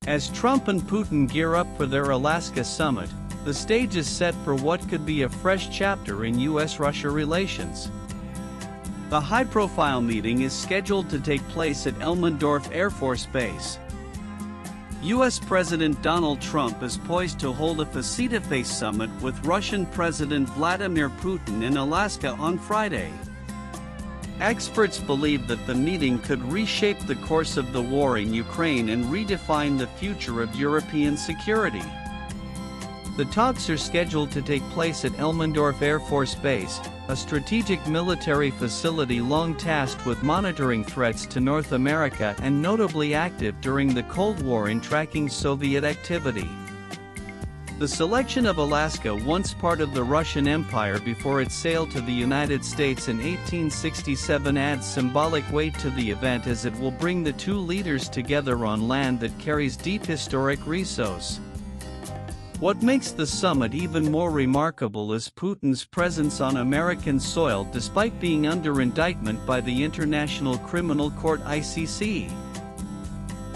As Trump and Putin gear up for their Alaska summit, the stage is set for what could be a fresh chapter in U.S.-Russia relations. The high-profile meeting is scheduled to take place at Elmendorf Air Force Base. U.S. President Donald Trump is poised to hold a face-to-face summit with Russian President Vladimir Putin in Alaska on Friday. Experts believe that the meeting could reshape the course of the war in Ukraine and redefine the future of European security. The talks are scheduled to take place at Elmendorf Air Force Base, a strategic military facility long tasked with monitoring threats to North America and notably active during the Cold War in tracking Soviet activity. The selection of Alaska, once part of the Russian Empire before it sailed to the United States in 1867, adds symbolic weight to the event as it will bring the two leaders together on land that carries deep historic resources. What makes the summit even more remarkable is Putin's presence on American soil despite being under indictment by the International Criminal Court (ICC).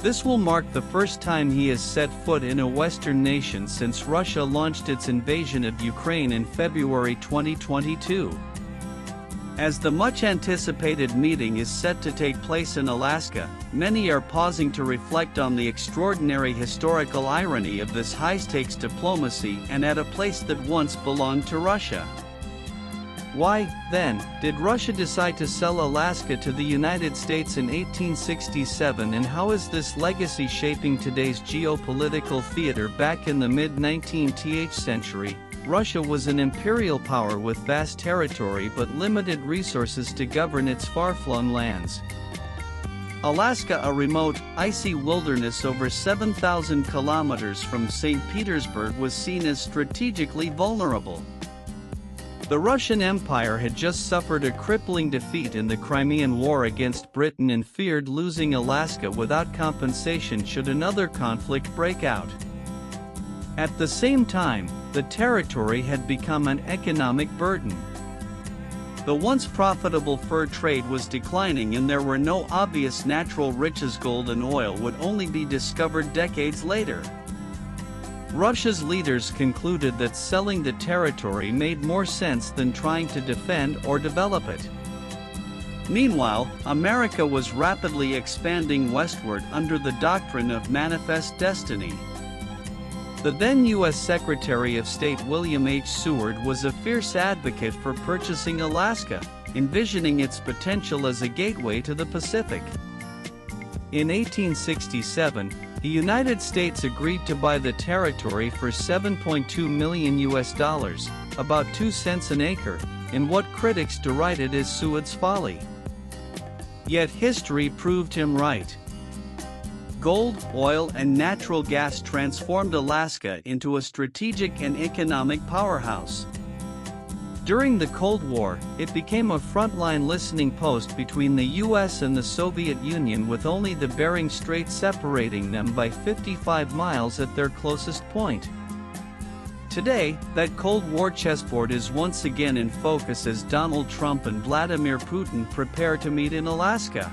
This will mark the first time he has set foot in a Western nation since Russia launched its invasion of Ukraine in February 2022. As the much-anticipated meeting is set to take place in Alaska, many are pausing to reflect on the extraordinary historical irony of this high-stakes diplomacy and at a place that once belonged to Russia. Why, then, did Russia decide to sell Alaska to the United States in 1867, and how is this legacy shaping today's geopolitical theater? Back in the mid-19th century, Russia was an imperial power with vast territory but limited resources to govern its far-flung lands. Alaska, a remote, icy wilderness over 7,000 kilometers from St. Petersburg, was seen as strategically vulnerable. The Russian Empire had just suffered a crippling defeat in the Crimean War against Britain and feared losing Alaska without compensation should another conflict break out. At the same time, the territory had become an economic burden. The once profitable fur trade was declining and there were no obvious natural riches. Gold and oil would only be discovered decades later. Russia's leaders concluded that selling the territory made more sense than trying to defend or develop it. Meanwhile, America was rapidly expanding westward under the doctrine of manifest destiny. The then U.S. Secretary of State William H. Seward was a fierce advocate for purchasing Alaska, envisioning its potential as a gateway to the Pacific. In 1867, the United States agreed to buy the territory for $7.2 million, about 2 cents an acre, in what critics derided as Seward's folly. Yet history proved him right. Gold, oil, and natural gas transformed Alaska into a strategic and economic powerhouse. During the Cold War, it became a frontline listening post between the U.S. and the Soviet Union, with only the Bering Strait separating them by 55 miles at their closest point. Today, that Cold War chessboard is once again in focus as Donald Trump and Vladimir Putin prepare to meet in Alaska.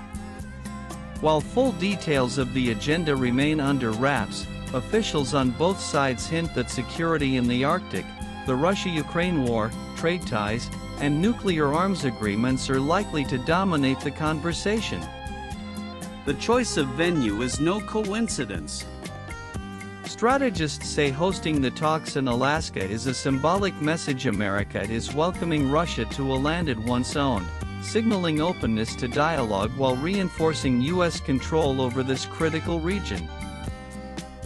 While full details of the agenda remain under wraps, officials on both sides hint that security in the Arctic, the Russia-Ukraine war, trade ties, and nuclear arms agreements are likely to dominate the conversation. The choice of venue is no coincidence. Strategists say hosting the talks in Alaska is a symbolic message. America is welcoming Russia to a land it once owned, signaling openness to dialogue while reinforcing U.S. control over this critical region.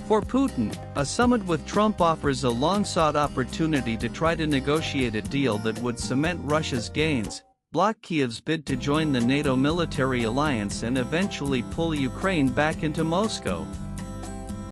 For Putin, a summit with Trump offers a long-sought opportunity to try to negotiate a deal that would cement Russia's gains, block Kiev's bid to join the NATO military alliance, and eventually pull Ukraine back into Moscow.